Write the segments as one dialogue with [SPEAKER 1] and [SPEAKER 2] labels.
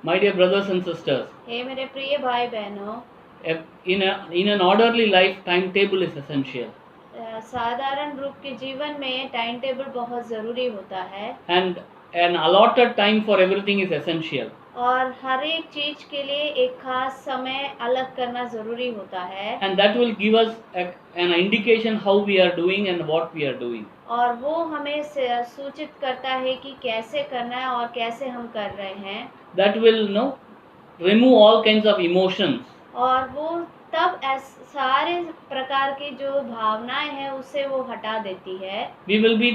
[SPEAKER 1] My dear brothers and sisters,
[SPEAKER 2] हे मेरे प्रिय भाई बहनों,
[SPEAKER 1] in an orderly life, timetable is essential.
[SPEAKER 2] साधारण रूप के जीवन में टाइम टेबल बहुत ज़रूरी होता है
[SPEAKER 1] And an allotted time for everything is essential.
[SPEAKER 2] और हर एक चीज के लिए एक खास समय अलग करना ज़रूरी होता है
[SPEAKER 1] And that will give us an indication how we are doing and what we are doing.
[SPEAKER 2] और वो हमें सूचित करता है कि कैसे करना है और कैसे हम कर रहे हैं
[SPEAKER 1] That will remove all kinds of emotions.
[SPEAKER 2] और वो तब सारे प्रकार की जो भावनाएं हैं उससे वो हटा देती है
[SPEAKER 1] We will be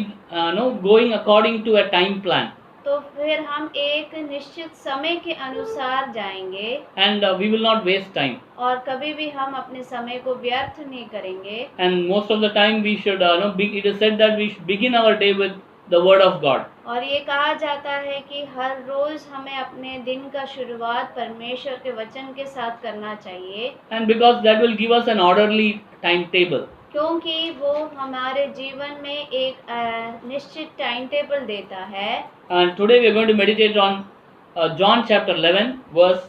[SPEAKER 1] going according to a time plan.
[SPEAKER 2] तो फिर हम एक निश्चित समय के अनुसार जाएंगे
[SPEAKER 1] And we will not waste time.
[SPEAKER 2] और कभी भी हम अपने समय को व्यर्थ नहीं करेंगे
[SPEAKER 1] And most of the time we should it is said that we should begin our day with the word of God.
[SPEAKER 2] और ये कहा जाता है कि हर रोज हमें अपने दिन का शुरुआत परमेश्वर के वचन के साथ करना चाहिए
[SPEAKER 1] And because that will give us an orderly timetable.
[SPEAKER 2] क्योंकि वो हमारे जीवन में एक निश्चित टाइम टेबल देता है
[SPEAKER 1] And today we are going to meditate on John chapter 11 verse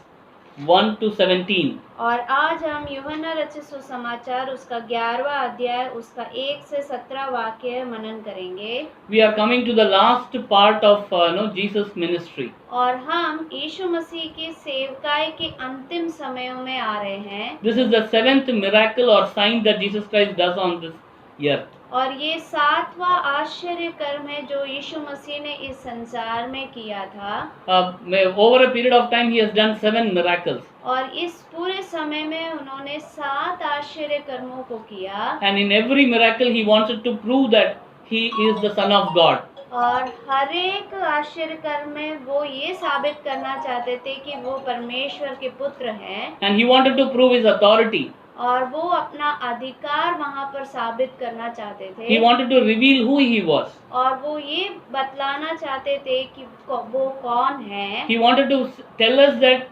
[SPEAKER 1] 1 to 17.
[SPEAKER 2] और आज हम यूहन्ना रचित सुसमाचार उसका 11वां अध्याय उसका 1 से 17 वाक्य मनन करेंगे
[SPEAKER 1] We are coming to the last part of Jesus ministry.
[SPEAKER 2] और हम यीशु मसीह की सेवकाई के अंतिम समयों में आ रहे हैं
[SPEAKER 1] This is the 7th miracle or sign that Jesus Christ does on this earth.
[SPEAKER 2] और ये 7वां आश्चर्य कर्म है जो यीशु मसीह ने इस संसार में किया था
[SPEAKER 1] Over a period of time he has done 7 miracles.
[SPEAKER 2] और इस पूरे समय में उन्होंने 7 आश्चर्य कर्मों को किया
[SPEAKER 1] And in every miracle he wanted to prove that he is the son of God.
[SPEAKER 2] और हर एक आश्चर्य कर्म में वो ये साबित करना चाहते थे कि वो परमेश्वर के पुत्र हैं
[SPEAKER 1] And he wanted to prove his authority.
[SPEAKER 2] और वो अपना अधिकार वहाँ पर साबित करना चाहते थे
[SPEAKER 1] He wanted to reveal who he was.
[SPEAKER 2] और वो ये बतलाना चाहते थे कि वो कौन है
[SPEAKER 1] He wanted to tell us that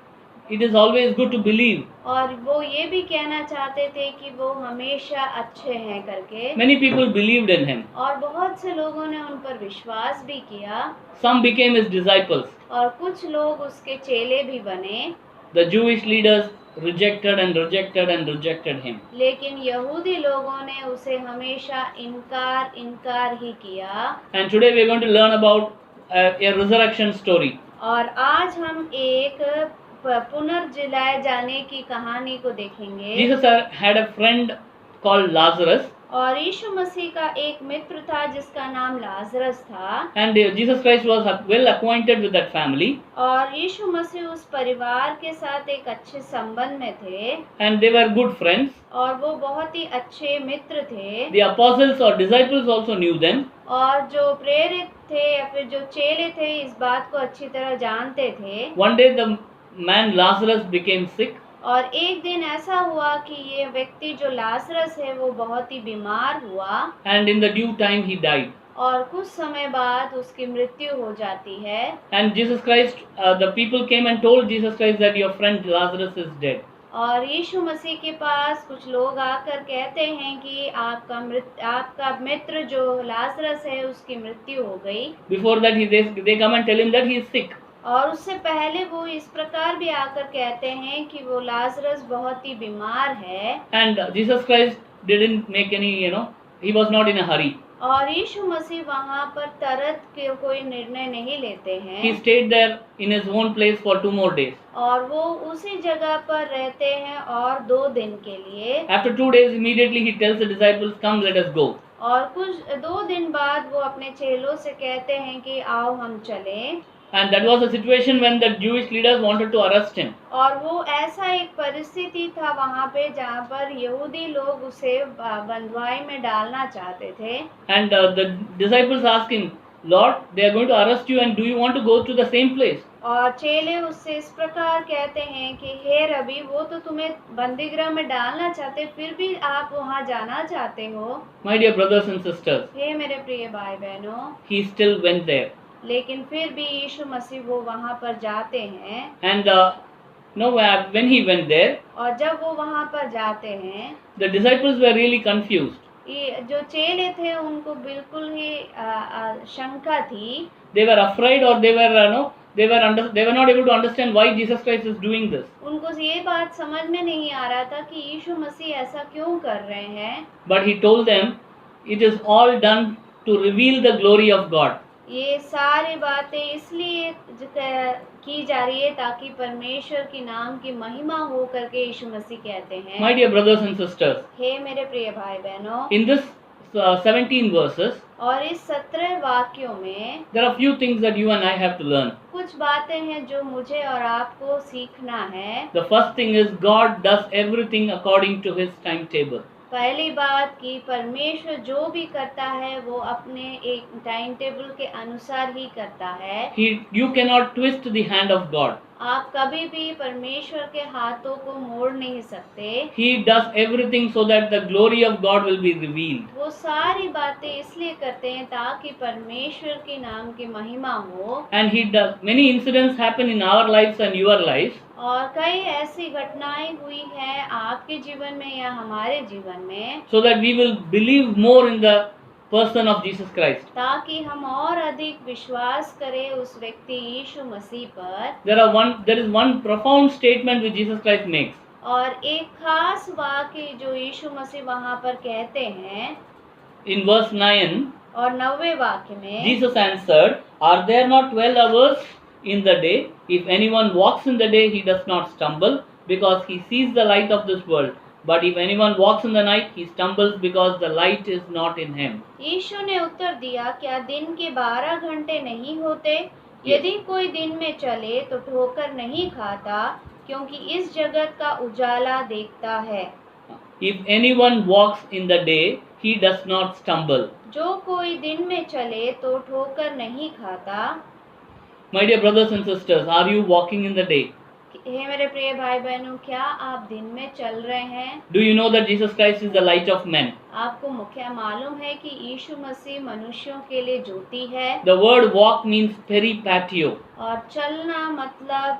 [SPEAKER 1] it is always good to believe.
[SPEAKER 2] और वो ये भी कहना चाहते थे कि वो हमेशा अच्छे हैं करके
[SPEAKER 1] Many people believed in him.
[SPEAKER 2] और बहुत से लोगों ने उन पर विश्वास भी किया
[SPEAKER 1] Some became his disciples.
[SPEAKER 2] और कुछ लोग उसके चेले भी बने
[SPEAKER 1] The Jewish leaders rejected and rejected and rejected him.
[SPEAKER 2] लेकिन यहूदी लोगों ने उसे हमेशा इनकार ही किया
[SPEAKER 1] And today we are going to learn about a resurrection story.
[SPEAKER 2] और आज हम एक पुनर्जिलाए जाने की कहानी को देखेंगे
[SPEAKER 1] Jesus had a friend called Lazarus.
[SPEAKER 2] और यीशु मसीह का एक मित्र था जिसका नाम लाजरस था
[SPEAKER 1] And Jesus Christ was well acquainted with that family.
[SPEAKER 2] और यीशु मसीह उस परिवार के साथ एक अच्छे संबंध में थे
[SPEAKER 1] And they were good friends.
[SPEAKER 2] और वो बहुत ही अच्छे मित्र थे
[SPEAKER 1] The apostles or disciples also knew them.
[SPEAKER 2] और जो प्रेरित थे या फिर जो चेले थे इस बात को अच्छी तरह जानते थे
[SPEAKER 1] One day the man Lazarus became sick.
[SPEAKER 2] और एक दिन ऐसा हुआ कि ये व्यक्ति जो लाजरस है वो बहुत ही बीमार हुआ
[SPEAKER 1] And in the due time he died.
[SPEAKER 2] और कुछ समय बाद उसकी मृत्यु हो जाती है
[SPEAKER 1] And Jesus Christ, the people came and told Jesus Christ that your friend Lazarus is dead.
[SPEAKER 2] और यीशु मसीह के पास कुछ लोग आकर कहते हैं कि आपका मित्र जो लाजरस है उसकी मृत्यु हो गई
[SPEAKER 1] Before that they come and tell him that he is sick.
[SPEAKER 2] और उससे पहले वो इस प्रकार भी आकर कहते हैं कि वो लाजरस बहुत ही बीमार है
[SPEAKER 1] And Jesus Christ didn't make any, he was not in a hurry.
[SPEAKER 2] और यीशु मसीह वहाँ पर तुरंत के कोई निर्णय नहीं लेते हैं
[SPEAKER 1] He stayed there in his own place for 2 more days.
[SPEAKER 2] और वो उसी जगह पर रहते हैं और 2 दिन के लिए
[SPEAKER 1] After 2 days, immediately he tells the disciples, come, let us go.
[SPEAKER 2] और कुछ 2 दिन बाद वो अपने चेलों से कहते हैं कि आओ हम चलें
[SPEAKER 1] And that was a situation when the Jewish leaders wanted to arrest him.
[SPEAKER 2] और वो ऐसा एक परिस्थिति था वहाँ पे जहाँ पर यहूदी लोग उसे बंधुआई में डालना चाहते थे
[SPEAKER 1] And the disciples asked him, Lord, they are going to arrest you and do you want to go to the same place?
[SPEAKER 2] और चेले उससे इस प्रकार कहते हैं कि हे रबी वो तो तुम्हें बंदीगृह में डालना चाहते फिर भी आप वहाँ जाना चाहते हो
[SPEAKER 1] My dear brothers and sisters,
[SPEAKER 2] हे मेरे प्रिय भाई बहनों
[SPEAKER 1] he still went there.
[SPEAKER 2] लेकिन फिर भी यीशु मसीह वो वहाँ पर जाते हैं
[SPEAKER 1] And when he went there,
[SPEAKER 2] और जब वो वहाँ पर जाते हैं
[SPEAKER 1] the disciples were really confused.
[SPEAKER 2] ये जो चेले थे उनको बिल्कुल ही शंका थी
[SPEAKER 1] They were afraid or they were they were not able to understand why Jesus Christ is doing this.
[SPEAKER 2] उनको ये बात समझ में नहीं आ रहा था कि यीशु मसीह ऐसा क्यों कर रहे हैं।
[SPEAKER 1] But he told them, it is all done to reveal the glory of God.
[SPEAKER 2] ये सारी बातें इसलिए की जा रही है ताकि परमेश्वर की नाम की महिमा हो करके यीशु मसीह कहते हैं।
[SPEAKER 1] My dear brothers and sisters,
[SPEAKER 2] हे मेरे प्रिय भाई बहनों,
[SPEAKER 1] in this 17 verses,
[SPEAKER 2] और इस 17 वाक्यों में
[SPEAKER 1] there are few things that you and I have to learn.
[SPEAKER 2] कुछ बातें हैं जो मुझे और आपको सीखना है।
[SPEAKER 1] The first thing is God does everything according to His timetable.
[SPEAKER 2] पहली बात कि परमेश्वर जो भी करता है वो अपने एक टाइम टेबल के अनुसार ही करता है।
[SPEAKER 1] You cannot twist the hand of God.
[SPEAKER 2] आप कभी भी परमेश्वर के हाथों को मोड़ नहीं सकते।
[SPEAKER 1] He does everything so that the glory of God will be revealed.
[SPEAKER 2] वो सारी बातें इसलिए करते हैं ताकि परमेश्वर के नाम की महिमा हो।
[SPEAKER 1] And He does. Many incidents happen in our lives and your lives.
[SPEAKER 2] और कई ऐसी घटनाएं हुई हैं आपके जीवन में या हमारे जीवन में,
[SPEAKER 1] So that we will believe more in the person of Jesus Christ.
[SPEAKER 2] ताकि हम और अधिक विश्वास करें उस व्यक्ति यीशु मसीह पर।
[SPEAKER 1] There is one profound statement which Jesus Christ makes.
[SPEAKER 2] और एक खास वाक्य जो यीशु मसीह वहाँ पर कहते हैं।
[SPEAKER 1] In verse 9,
[SPEAKER 2] और 9वें वाक्य में
[SPEAKER 1] Jesus answered, "Are there not 12 hours in the day? If anyone walks in the day, he does not stumble, because he sees the light of this world. But if anyone walks in the night, he stumbles because the light is not in him."
[SPEAKER 2] यीशु ने उत्तर दिया, क्या दिन के 12 घंटे नहीं होते? यदि कोई दिन में चले तो ठोकर नहीं खाता, क्योंकि इस जगत का उजाला देखता है।
[SPEAKER 1] If anyone walks in the day, he does not stumble.
[SPEAKER 2] जो कोई दिन में चले तो ठोकर नहीं खाता।
[SPEAKER 1] My dear brothers and sisters, are you walking in the day?
[SPEAKER 2] हे मेरे प्रिय भाई बहनों, क्या आप दिन में चल रहे हैं?
[SPEAKER 1] Do you know that Jesus Christ is the light of men?
[SPEAKER 2] आपको मुख्य मालूम है कि यीशु मसीह मनुष्यों के लिए ज्योति है।
[SPEAKER 1] The word walk means peripatio.
[SPEAKER 2] और चलना मतलब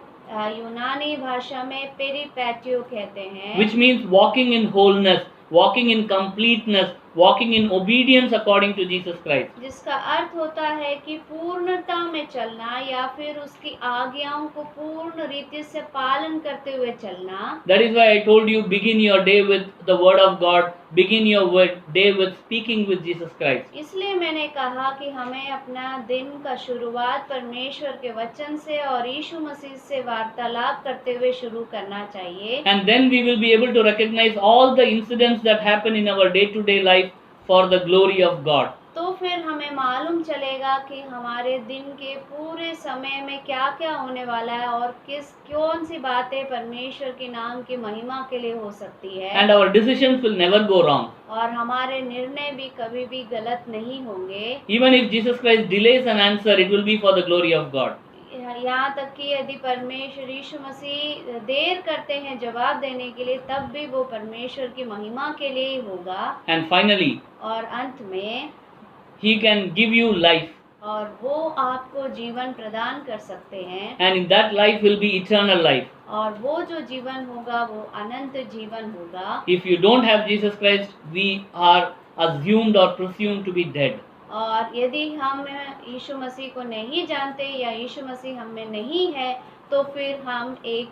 [SPEAKER 2] यूनानी भाषा में पेरिपैटियो कहते हैं।
[SPEAKER 1] Which means walking in wholeness, walking in completeness, walking in obedience according to Jesus Christ.
[SPEAKER 2] जिसका अर्थ होता है कि पूर्णता में चलना या फिर उसकी आज्ञाओं को पूर्ण रीति से पालन करते हुए चलना।
[SPEAKER 1] That is why I told you, begin your day with the word of God, begin your day with speaking with Jesus Christ.
[SPEAKER 2] इसलिए मैंने कहा कि हमें अपना दिन का शुरुआत परमेश्वर के वचन से और यीशु मसीह से वार्तालाप करते हुए शुरू करना चाहिए।
[SPEAKER 1] And then we will be able to recognize all the incidents that happen in our day-to-day life for the glory of God.
[SPEAKER 2] तो फिर हमें मालूम चलेगा कि हमारे दिन के पूरे समय में क्या क्या होने वाला है और कौन सी बातें परमेश्वर के नाम की महिमा के लिए हो सकती है।
[SPEAKER 1] And our decisions will never go wrong.
[SPEAKER 2] और हमारे निर्णय भी कभी भी गलत नहीं होंगे।
[SPEAKER 1] Even if Jesus Christ delays an answer, it will be for the glory of God.
[SPEAKER 2] यहाँ तक कि यदि परमेश्वर यीशु मसीह देर करते हैं जवाब देने के लिए, तब भी वो परमेश्वर की महिमा के लिए ही होगा।
[SPEAKER 1] And finally,
[SPEAKER 2] और अंत में
[SPEAKER 1] He can give you life.
[SPEAKER 2] और वो आपको जीवन प्रदान कर सकते हैं।
[SPEAKER 1] And in that life will be eternal life.
[SPEAKER 2] और वो जो जीवन होगा वो अनंत जीवन होगा।
[SPEAKER 1] If you don't have Jesus Christ, we are assumed or presumed to be dead.
[SPEAKER 2] और यदि हम यीशु मसीह को नहीं जानते या यीशु मसीह हम में नहीं है, तो फिर हम एक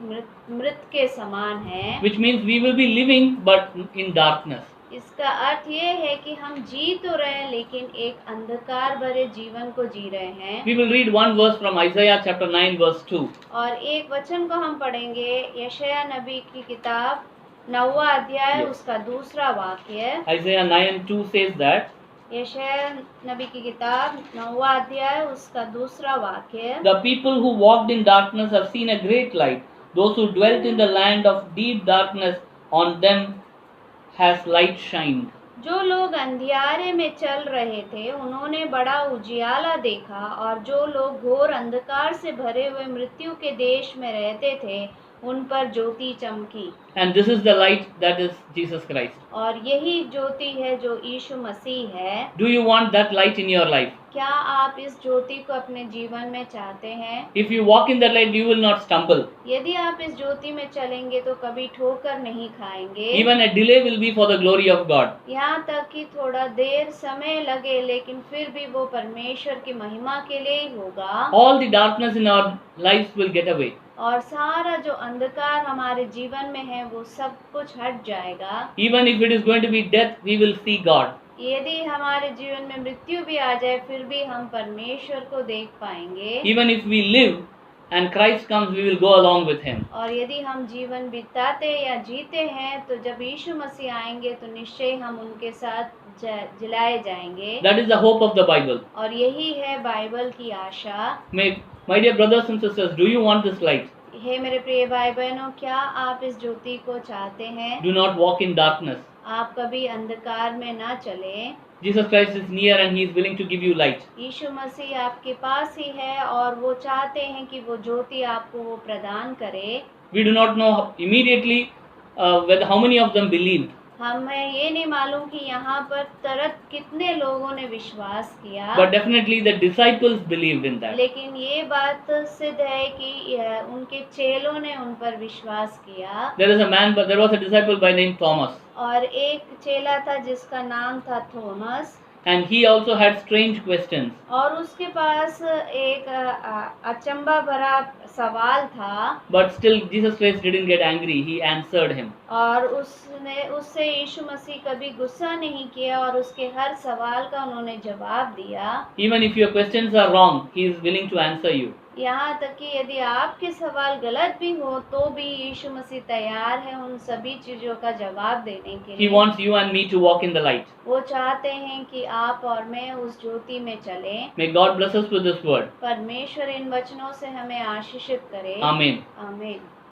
[SPEAKER 2] मृत के समान हैं।
[SPEAKER 1] Which means we will be living but in darkness.
[SPEAKER 2] इसका अर्थ ये है कि हम जी तो रहे हैं लेकिन एक अंधकार भरे जीवन को जी रहे हैं।
[SPEAKER 1] We will read one verse from Isaiah chapter 9 verse 2.
[SPEAKER 2] और एक वचन को हम पढ़ेंगे यशायाह नबी की किताब 9वां अध्याय उसका दूसरा वाक्य।
[SPEAKER 1] Isaiah 9:2 says that
[SPEAKER 2] यशायाह नबी की किताब 9वां अध्याय उसका दूसरा वाक्य।
[SPEAKER 1] the people who walked in darkness have seen a great light. Those who dwelt in the land of deep darkness, on them has light shined.
[SPEAKER 2] जो लोग अंधियारे में चल रहे थे उन्होंने बड़ा उजियाला देखा, और जो लोग घोर अंधकार से भरे हुए मृत्यु के देश में रहते थे उन पर ज्योति चमकी।
[SPEAKER 1] And this is the light that is Jesus Christ.
[SPEAKER 2] और यही ज्योति है जो यीशु मसीह है।
[SPEAKER 1] Do you want that light in your life?
[SPEAKER 2] क्या आप इस ज्योति को अपने जीवन में चाहते हैं?
[SPEAKER 1] If you walk in that light, you will not stumble.
[SPEAKER 2] यदि आप इस ज्योति में चलेंगे तो कभी ठोकर नहीं खाएंगे।
[SPEAKER 1] Even a delay will be for the glory of God.
[SPEAKER 2] यहाँ तक कि थोड़ा देर समय लगे, लेकिन फिर भी वो परमेश्वर की महिमा के लिए ही होगा।
[SPEAKER 1] All the darkness in our lives will get away.
[SPEAKER 2] और सारा जो अंधकार हमारे जीवन में है वो सब कुछ हट जाएगा।
[SPEAKER 1] Even if it is going to be death, we will see God.
[SPEAKER 2] यदि हमारे जीवन में मृत्यु भी आ जाए, फिर भी हम परमेश्वर को देख पाएंगे।
[SPEAKER 1] Even if we live and Christ comes, we will go along with Him.
[SPEAKER 2] और यदि हम जीवन बिताते या जीते हैं, तो जब यीशु मसीह आएंगे तो निश्चय हम उनके साथ जिलाए जाएंगे।
[SPEAKER 1] That is the hope of the Bible.
[SPEAKER 2] और यही है बाइबल की आशा।
[SPEAKER 1] My dear brothers and sisters, do you want this light?
[SPEAKER 2] हे मेरे प्रिय भाई बहनों, क्या आप इस ज्योति को चाहते हैं?
[SPEAKER 1] Do not walk in darkness.
[SPEAKER 2] आप कभी अंधकार में ना चलें।
[SPEAKER 1] Jesus Christ is near and He is willing to give you light.
[SPEAKER 2] यीशु मसीह आपके पास ही है और वो चाहते हैं कि वो ज्योति आपको वो प्रदान करे।
[SPEAKER 1] We do not know immediately whether how many of them believed.
[SPEAKER 2] हमें ये नहीं मालूम कि यहाँ पर तुरंत कितने लोगों ने विश्वास किया,
[SPEAKER 1] But definitely the disciples believed in that.
[SPEAKER 2] लेकिन ये बात सिद्ध है कि उनके चेलों ने उन पर विश्वास किया।
[SPEAKER 1] There was a disciple by name Thomas,
[SPEAKER 2] और एक चेला था जिसका नाम था Thomas,
[SPEAKER 1] and he also had strange questions.
[SPEAKER 2] और उसके पास एक अचंभा भरा सवाल था।
[SPEAKER 1] But still Jesus Christ didn't get angry. He answered him.
[SPEAKER 2] और उससे यीशु मसीह कभी गुस्सा नहीं किया और उसके हर सवाल का उन्होंने जवाब दिया।
[SPEAKER 1] Even if your questions are wrong, He is willing to answer you.
[SPEAKER 2] यहाँ तक कि यदि आपके सवाल गलत भी हो तो भी यीशु मसीह तैयार है उन सभी चीजों का जवाब देने के
[SPEAKER 1] He
[SPEAKER 2] लिए।
[SPEAKER 1] wants you and me to walk in the light.
[SPEAKER 2] वो चाहते हैं कि आप और मैं उस ज्योति में चलें।
[SPEAKER 1] May God bless us with this word.
[SPEAKER 2] परमेश्वर इन वचनों से हमें आशीषित करे।
[SPEAKER 1] Amen.
[SPEAKER 2] आमीन।